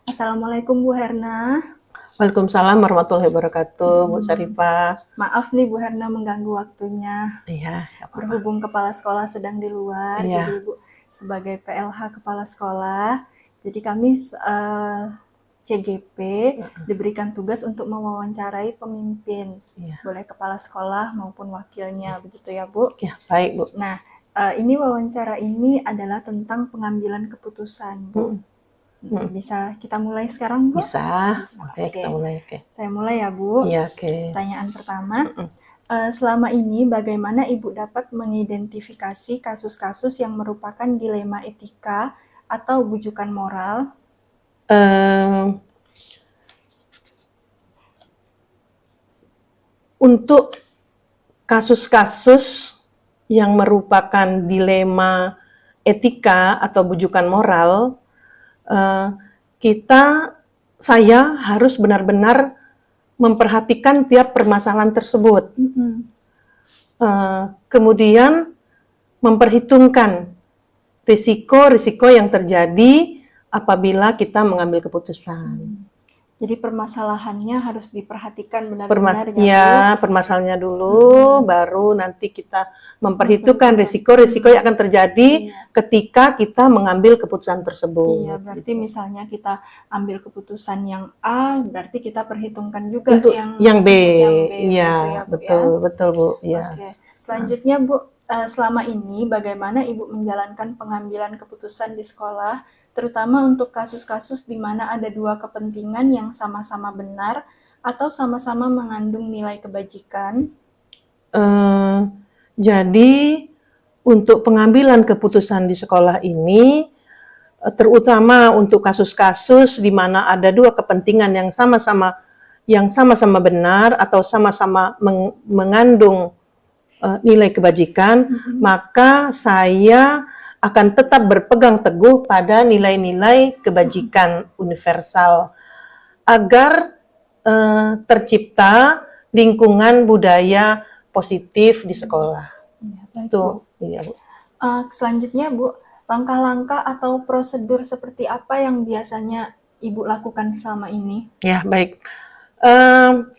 Assalamualaikum Bu Herna. Waalaikumsalam warahmatullahi wabarakatuh, Bu Syarifah. Maaf nih Bu Herna mengganggu waktunya. Iya, nggak apa-apa. Berhubung kepala sekolah sedang di luar, Iya. jadi Ibu sebagai PLH kepala sekolah, jadi kami CGP diberikan tugas untuk mewawancarai pemimpin, Iya. boleh kepala sekolah maupun wakilnya, begitu ya Bu. Ya, baik Bu. Nah, ini wawancara ini adalah tentang pengambilan keputusan, Bu. Bisa kita mulai sekarang, Bu? Bisa. Oke, kita mulai. Oke. Saya mulai ya, Bu. Iya, oke. Pertanyaan pertama, selama ini bagaimana Ibu dapat mengidentifikasi kasus-kasus yang merupakan dilema etika atau bujukan moral? Untuk kasus-kasus yang merupakan dilema etika atau bujukan moral, saya harus benar-benar memperhatikan tiap permasalahan tersebut. Kemudian memperhitungkan risiko-risiko yang terjadi apabila kita mengambil keputusan. Jadi permasalahannya harus diperhatikan benar-benar permasalahannya dulu, baru nanti kita memperhitungkan risiko-risiko yang akan terjadi ketika kita mengambil keputusan tersebut. Iya, berarti misalnya kita ambil keputusan yang A, berarti kita perhitungkan juga untuk yang B. gitu ya, Iya, Bu, betul Bu. Iya. Oke. Selanjutnya Bu, selama ini bagaimana Ibu menjalankan pengambilan keputusan di sekolah, terutama untuk kasus-kasus di mana ada dua kepentingan yang sama-sama benar atau sama-sama mengandung nilai kebajikan? Jadi untuk pengambilan keputusan di sekolah ini, terutama untuk kasus-kasus di mana ada dua kepentingan yang sama-sama benar atau sama-sama mengandung nilai kebajikan, maka saya akan tetap berpegang teguh pada nilai-nilai kebajikan universal agar tercipta lingkungan budaya positif di sekolah. Ya, baik, Tuh, Bu. iya, Bu. Selanjutnya Bu, langkah-langkah atau prosedur seperti apa yang biasanya Ibu lakukan selama ini? Ya, baik.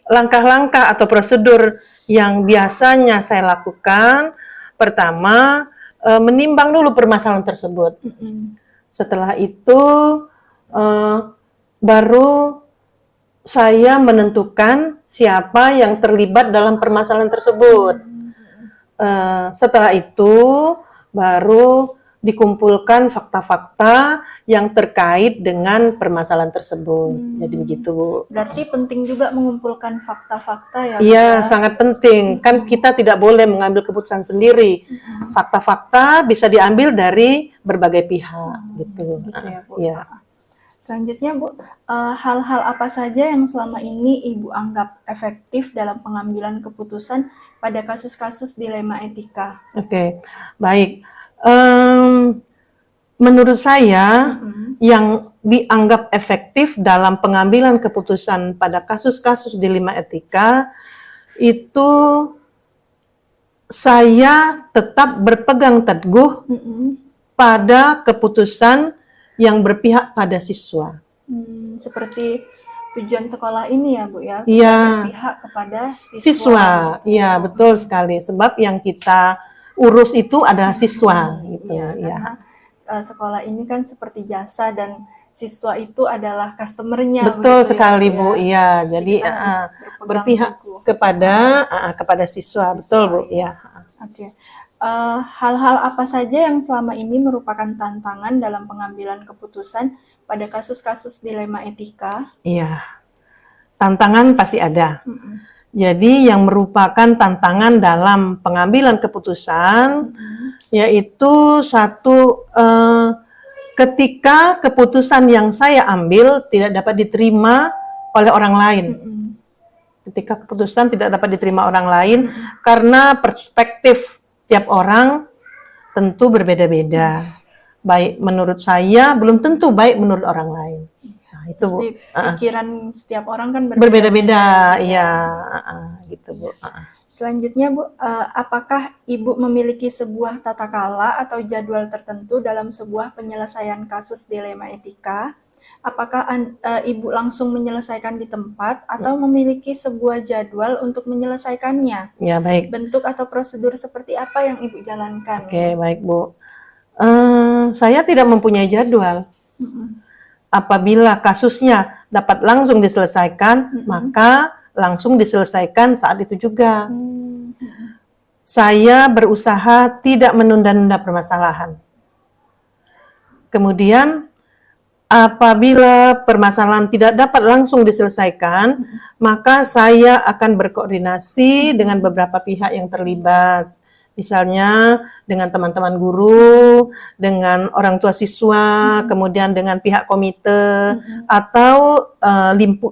Langkah-langkah atau prosedur yang biasanya saya lakukan, pertama, menimbang dulu permasalahan tersebut. Setelah itu baru saya menentukan siapa yang terlibat dalam permasalahan tersebut. Setelah itu baru dikumpulkan fakta-fakta yang terkait dengan permasalahan tersebut. Jadi begitu, Bu. Berarti penting juga mengumpulkan fakta-fakta ya, Bu? Iya, sangat penting. Kan kita tidak boleh mengambil keputusan sendiri. Fakta-fakta bisa diambil dari berbagai pihak, gitu. Gitu ya, Bu. Iya. Selanjutnya, Bu, hal-hal apa saja yang selama ini Ibu anggap efektif dalam pengambilan keputusan pada kasus-kasus dilema etika? Oke, baik. Menurut saya yang dianggap efektif dalam pengambilan keputusan pada kasus-kasus dilema etika itu saya tetap berpegang teguh pada keputusan yang berpihak pada siswa. Seperti tujuan sekolah ini ya, Bu, ya? Iya. Berpihak kepada siswa. Iya, betul sekali. Sebab yang kita urus itu adalah siswa, gitu. Iya, karena sekolah ini kan seperti jasa dan siswa itu adalah customer-nya. Betul sekali, Bu. Iya, jadi berpihak kepada siswa. Betul, Bu. Iya. Oke. Hal-hal apa saja yang selama ini merupakan tantangan dalam pengambilan keputusan pada kasus-kasus dilema etika? Iya, tantangan pasti ada. Jadi yang merupakan tantangan dalam pengambilan keputusan yaitu satu, ketika keputusan yang saya ambil tidak dapat diterima oleh orang lain. Ketika keputusan tidak dapat diterima orang lain karena perspektif tiap orang tentu berbeda-beda. Baik menurut saya belum tentu baik menurut orang lain. Itu, Bu. Pikiran setiap orang kan berbeda-beda, iya, gitu, Bu. Selanjutnya, Bu, apakah Ibu memiliki sebuah tata kala atau jadwal tertentu dalam sebuah penyelesaian kasus dilema etika? Apakah Ibu langsung menyelesaikan di tempat atau memiliki sebuah jadwal untuk menyelesaikannya? Ya, baik. Bentuk atau prosedur seperti apa yang Ibu jalankan? Oke, baik Bu. Saya tidak mempunyai jadwal. Apabila kasusnya dapat langsung diselesaikan, maka langsung diselesaikan saat itu juga. Saya berusaha tidak menunda-nunda permasalahan. Kemudian apabila permasalahan tidak dapat langsung diselesaikan, maka saya akan berkoordinasi dengan beberapa pihak yang terlibat. Misalnya dengan teman-teman guru, dengan orang tua siswa, kemudian dengan pihak komite, atau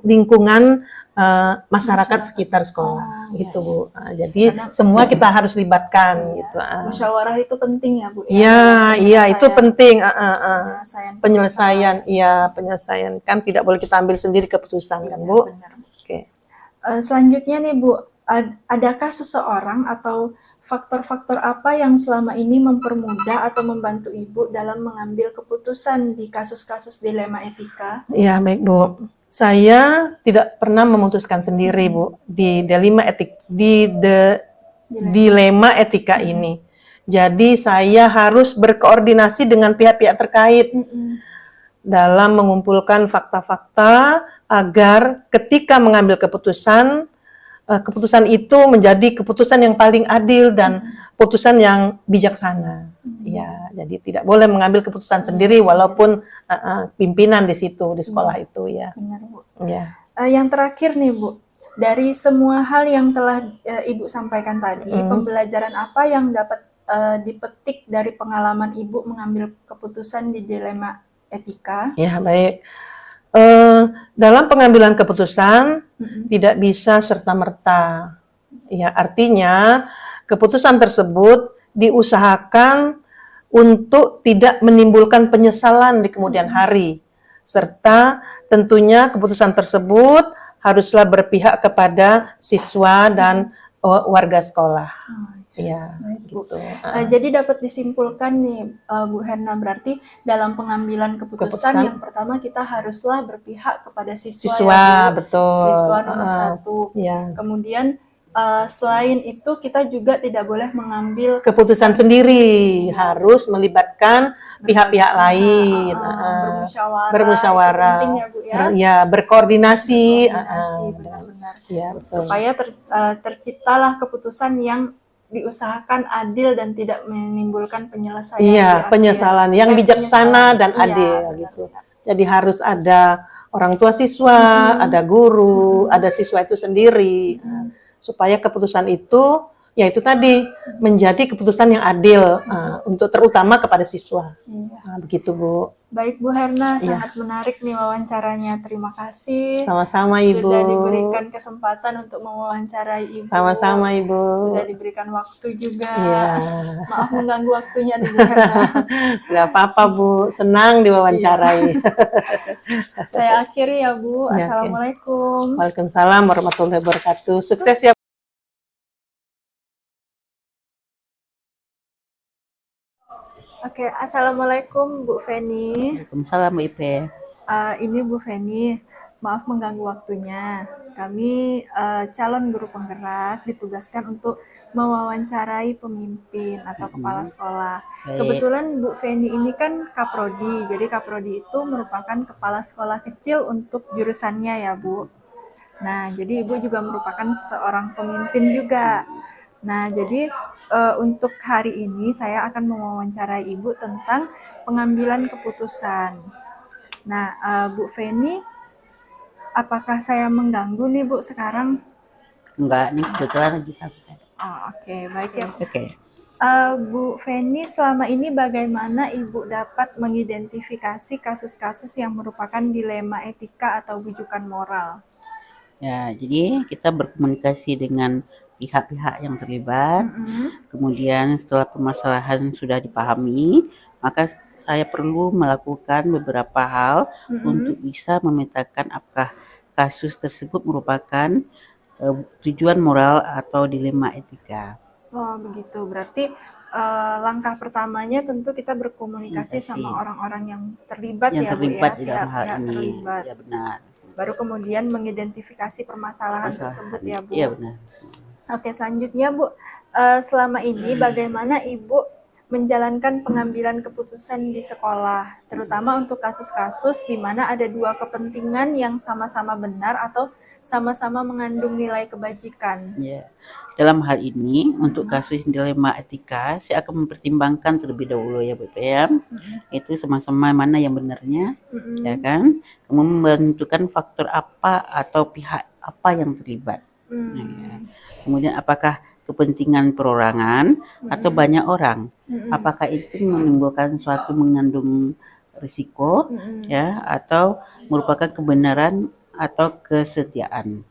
lingkungan masyarakat sekitar sekolah, gitu Bu. Jadi semua kita harus libatkan, gitu. Musyawarah itu penting ya Bu? Iya, itu penting. Penyelesaian. Penyelesaian kan tidak boleh kita ambil sendiri keputusan, kan Bu? Benar. Oke. Selanjutnya nih Bu, adakah seseorang atau faktor-faktor apa yang selama ini mempermudah atau membantu Ibu dalam mengambil keputusan di kasus-kasus dilema etika? Ya, baik Bu. Saya tidak pernah memutuskan sendiri Bu di dilema etika ini. Jadi saya harus berkoordinasi dengan pihak-pihak terkait dalam mengumpulkan fakta-fakta agar ketika mengambil keputusan itu menjadi keputusan yang paling adil dan putusan yang bijaksana. Ya, jadi tidak boleh mengambil keputusan sendiri walaupun pimpinan di situ di sekolah itu ya. Benar Bu. Ya. Yang terakhir nih Bu, dari semua hal yang telah Ibu sampaikan tadi, pembelajaran apa yang dapat dipetik dari pengalaman Ibu mengambil keputusan di dilema etika? Ya, baik. Dalam pengambilan keputusan tidak bisa serta-merta. Ya, artinya keputusan tersebut diusahakan untuk tidak menimbulkan penyesalan di kemudian hari. Serta tentunya keputusan tersebut haruslah berpihak kepada siswa dan warga sekolah. Ya, gitu. Jadi dapat disimpulkan nih Bu Herna, berarti dalam pengambilan keputusan yang pertama kita haruslah berpihak kepada siswa ya, Bu. Betul. Siswa nomor satu. Ya. Kemudian selain itu kita juga tidak boleh mengambil keputusan sendiri, harus melibatkan pihak-pihak lain, bermusyawarah, penting ya Bu ya. Ya, berkoordinasi, benar-benar. Ya, supaya terciptalah keputusan yang diusahakan adil dan tidak menimbulkan penyelesaian. Iya, penyesalan yang bijaksana dan adil gitu. Jadi harus ada orang tua siswa, ada guru, ada siswa itu sendiri, supaya keputusan itu, ya itu tadi menjadi keputusan yang adil untuk terutama kepada siswa. Begitu Bu. Baik Bu Herna, sangat menarik nih wawancaranya. Terima kasih. Sama-sama Ibu. Sudah diberikan kesempatan untuk mewawancarai Ibu. Sama-sama Ibu. Sudah diberikan waktu juga. Iya. Maaf mengganggu waktunya Bu Herna. Gak apa-apa Bu, senang diwawancarai. Saya akhiri ya Bu. Assalamualaikum. Waalaikumsalam warahmatullahi wabarakatuh. Sukses ya. Oke, Assalamualaikum Bu Feni. Waalaikumsalam Bu Ipe. Ini Bu Feni, maaf mengganggu waktunya. Kami calon guru penggerak ditugaskan untuk mewawancarai pemimpin atau kepala sekolah. Kebetulan Bu Feni ini kan Kaprodi, jadi Kaprodi itu merupakan kepala sekolah kecil untuk jurusannya ya Bu. Nah, jadi Ibu juga merupakan seorang pemimpin juga. Nah, jadi untuk hari ini saya akan mewawancarai Ibu tentang pengambilan keputusan. Nah, Bu Feni, apakah saya mengganggu nih Bu sekarang? Enggak, nih kebetulan lagi sampai. Oke, baik ya. Oke. Bu Feni, selama ini bagaimana Ibu dapat mengidentifikasi kasus-kasus yang merupakan dilema etika atau bujukan moral? Ya, jadi kita berkomunikasi dengan pihak-pihak yang terlibat. Kemudian setelah permasalahan sudah dipahami, maka saya perlu melakukan beberapa hal untuk bisa memetakan apakah kasus tersebut merupakan tujuan moral atau dilema etika. Oh begitu, berarti langkah pertamanya tentu kita berkomunikasi Komunikasi. sama orang-orang yang terlibat Yang ya Bu terlibat ya, di dalam hal pihak-pihak ini. terlibat. Ya benar. Baru kemudian mengidentifikasi permasalahan tersebut ya Bu. Iya benar. Oke, selanjutnya Bu, selama ini bagaimana Ibu menjalankan pengambilan keputusan di sekolah, terutama untuk kasus-kasus di mana ada dua kepentingan yang sama-sama benar atau sama-sama mengandung nilai kebajikan. Ya. Dalam hal ini, untuk kasus dilema etika, saya akan mempertimbangkan terlebih dahulu ya Bu ya. Itu sama-sama mana yang benarnya, ya kan? Kemudian menentukan faktor apa atau pihak apa yang terlibat. Ya. Kemudian apakah kepentingan perorangan atau banyak orang? Apakah itu menimbulkan suatu mengandung risiko ya atau merupakan kebenaran atau kesetiaan?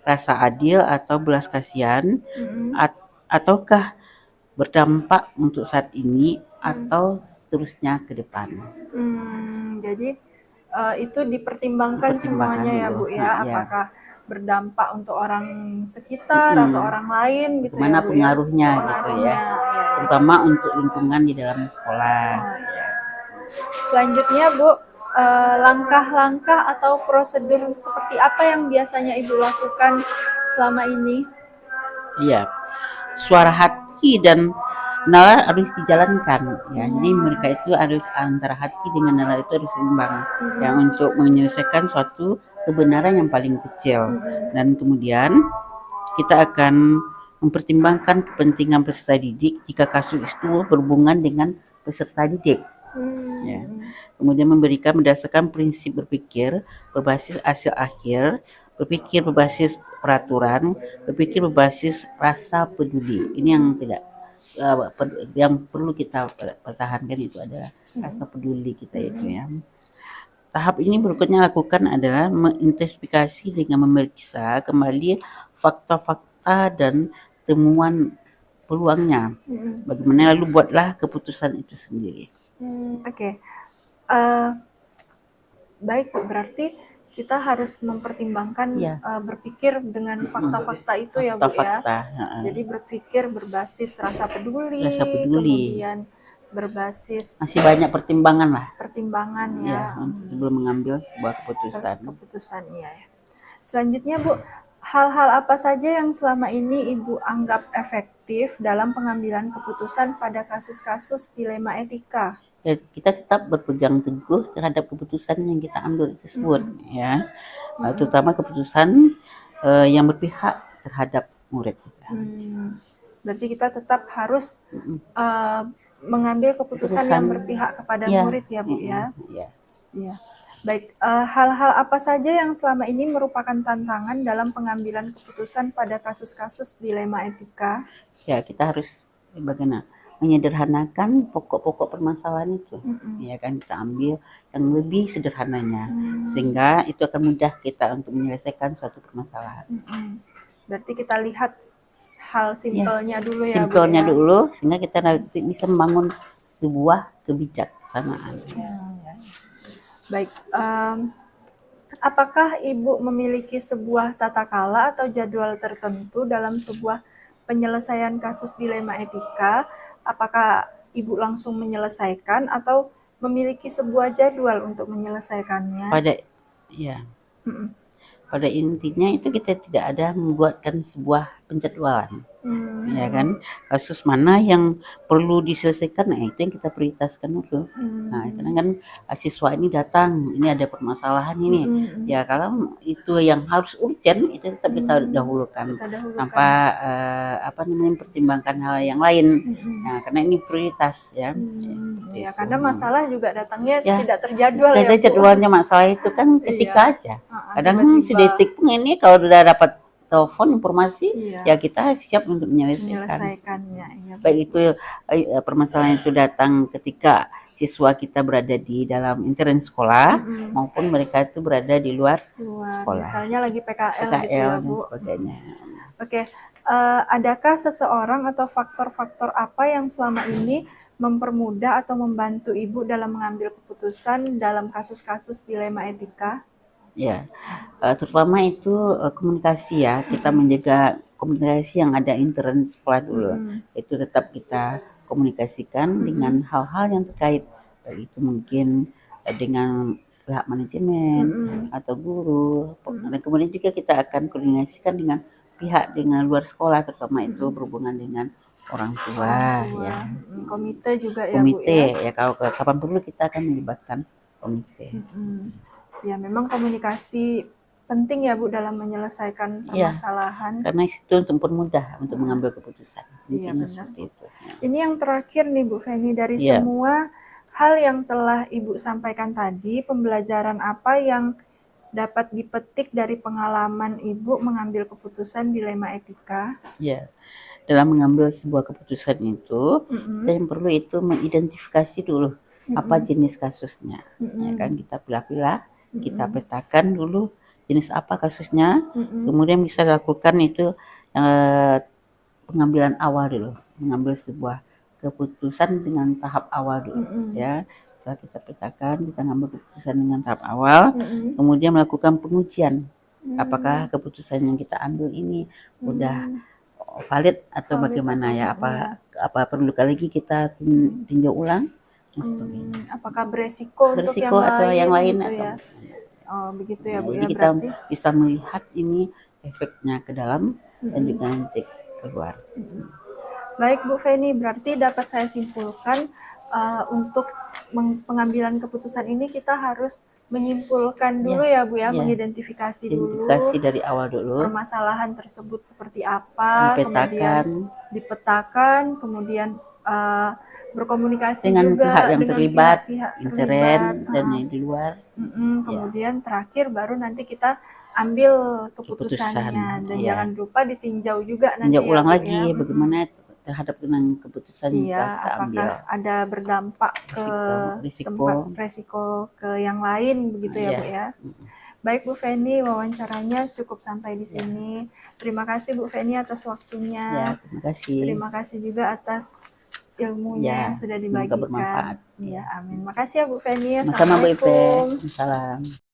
Rasa adil atau belas kasihan ataukah berdampak untuk saat ini atau seterusnya ke depan? Jadi itu dipertimbangkan semuanya ya Bu ya, apakah berdampak untuk orang sekitar atau orang lain gitu Bagaimana ya Bu pengaruhnya ya. gitu ya, terutama untuk lingkungan di dalam sekolah. Selanjutnya Bu, langkah-langkah atau prosedur seperti apa yang biasanya Ibu lakukan selama ini? Iya, suara hati dan nalar harus dijalankan ya. Jadi mereka itu harus antara hati dengan nalar itu harus seimbang ya untuk menyelesaikan suatu kebenaran yang paling kecil. Dan kemudian kita akan mempertimbangkan kepentingan peserta didik jika kasus itu berhubungan dengan peserta didik. Ya. Kemudian memberikan berdasarkan prinsip berpikir berbasis hasil akhir, berpikir berbasis peraturan, berpikir berbasis rasa peduli. Ini yang tidak yang perlu kita pertahankan itu adalah rasa peduli kita itu ya. Tahap ini berikutnya lakukan adalah menginvestigasi dengan memeriksa kembali fakta-fakta dan temuan peluangnya. Bagaimana lalu buatlah keputusan itu sendiri. Oke. Baik Bu, berarti kita harus mempertimbangkan berpikir dengan fakta-fakta itu ya Bu ya. Jadi berpikir berbasis rasa peduli, kemudian berbasis masih banyak pertimbangan lah. Pertimbangan ya. Sebelum mengambil sebuah keputusan. Iya ya. Selanjutnya Bu, hal-hal apa saja yang selama ini Ibu anggap efektif dalam pengambilan keputusan pada kasus-kasus dilema etika? Ya, kita tetap berpegang teguh terhadap keputusan yang kita ambil tersebut ya. Terutama keputusan yang berpihak terhadap murid kita. Berarti kita tetap harus mengambil keputusan yang berpihak kepada murid ya Bu ya. Iya. Baik, hal-hal apa saja yang selama ini merupakan tantangan dalam pengambilan keputusan pada kasus-kasus dilema etika? Ya, kita harus bagaimana menyederhanakan pokok-pokok permasalahan itu. Ya kan, kita ambil yang lebih sederhananya sehingga itu akan mudah kita untuk menyelesaikan suatu permasalahan. Berarti kita lihat hal simpelnya dulu ya. Simpelnya dulu sehingga kita nanti bisa membangun sebuah kebijaksanaan. Baik, apakah Ibu memiliki sebuah tata kala atau jadwal tertentu dalam sebuah penyelesaian kasus dilema etika? Apakah Ibu langsung menyelesaikan atau memiliki sebuah jadwal untuk menyelesaikannya? Pada intinya itu kita tidak ada membuatkan sebuah penjadwalan. Ya kan, kasus mana yang perlu diselesaikan, itu yang kita prioritaskan dulu. Nah, karena kan siswa ini datang, ini ada permasalahan ini. Ya kalau itu yang harus urgent itu tetap kita dahulukan tanpa mempertimbangkan hal yang lain. Nah, karena ini prioritas ya. Ya, karena masalah juga datangnya tidak terjadwal ya. Jadwalnya masalah itu kan ketika aja. Kadang sedetik pun ini kalau udah dapat telepon informasi ya kita siap untuk menyelesaikannya. Baik itu permasalahan itu datang ketika siswa kita berada di dalam internet sekolah maupun mereka itu berada di luar sekolah. Misalnya lagi PKL gitu ya, dan Bu. sebagainya. Oke, adakah seseorang atau faktor-faktor apa yang selama ini mempermudah atau membantu Ibu dalam mengambil keputusan dalam kasus-kasus dilema etika? Ya, terutama itu komunikasi ya, kita menjaga komunikasi yang ada intern sekolah dulu. Itu tetap kita komunikasikan dengan hal-hal yang terkait, baik itu mungkin dengan pihak manajemen atau guru, dan kemudian juga kita akan koordinasikan dengan pihak dengan luar sekolah, terutama itu berhubungan dengan orang tua, ya. Komite juga ya Bu Komite ya. ya, kalau kapan perlu kita akan melibatkan komite. Ya memang komunikasi penting ya Bu dalam menyelesaikan Iya. permasalahan. Karena itu untuk mudah untuk mengambil keputusan. Iya, Intinya benar. seperti itu. Ini yang terakhir nih Bu Feni, dari Iya. semua hal yang telah Ibu sampaikan tadi, pembelajaran apa yang dapat dipetik dari pengalaman Ibu mengambil keputusan dilema etika? Ya, dalam mengambil sebuah keputusan itu, kita yang perlu itu mengidentifikasi dulu apa jenis kasusnya. Ya kan, kita pilah-pilah, kita petakan dulu jenis apa kasusnya, kemudian bisa dilakukan itu pengambilan awal dulu, mengambil sebuah keputusan dengan tahap awal dulu, ya. Setelah kita petakan, kita ngambil keputusan dengan tahap awal, kemudian melakukan pengujian, apakah keputusan yang kita ambil ini udah valid atau bagaimana ya, apa perlu lagi kita tinjau ulang dan sebagainya. Apakah beresiko untuk Berisiko atau yang lain gitu atau ya? Oh begitu ya Bu jadi ya, kita berarti. bisa melihat ini efeknya ke dalam dan juga nanti keluar. Baik Bu Feni, berarti dapat saya simpulkan untuk pengambilan keputusan ini kita harus menyimpulkan dulu ya Bu ya, mengidentifikasi dulu Identifikasi dari awal dulu, permasalahan tersebut seperti apa, dipetakan kemudian dipetakan, kemudian berkomunikasi dengan juga pihak yang dengan terlibat, pihak-pihak intern terlibat, dan yang di luar. kemudian terakhir baru nanti kita ambil keputusannya, dan iya. jangan lupa ditinjau juga nanti Tinjau ya ulang Bu lagi ya. bagaimana terhadap dengan keputusan yang Iya, telah kita ambil. apakah ada berdampak ke tempat resiko ke yang lain begitu ya Bu ya. Baik Bu Feni, wawancaranya cukup sampai di sini. Terima kasih Bu Feni atas waktunya. Ya, terima kasih. Terima kasih juga atas ilmunya yang sudah semoga dibagikan. bermanfaat. Ya, amin. Makasih ya Bu Feni. Sama-sama Bu Ipe. Assalamualaikum. Salam.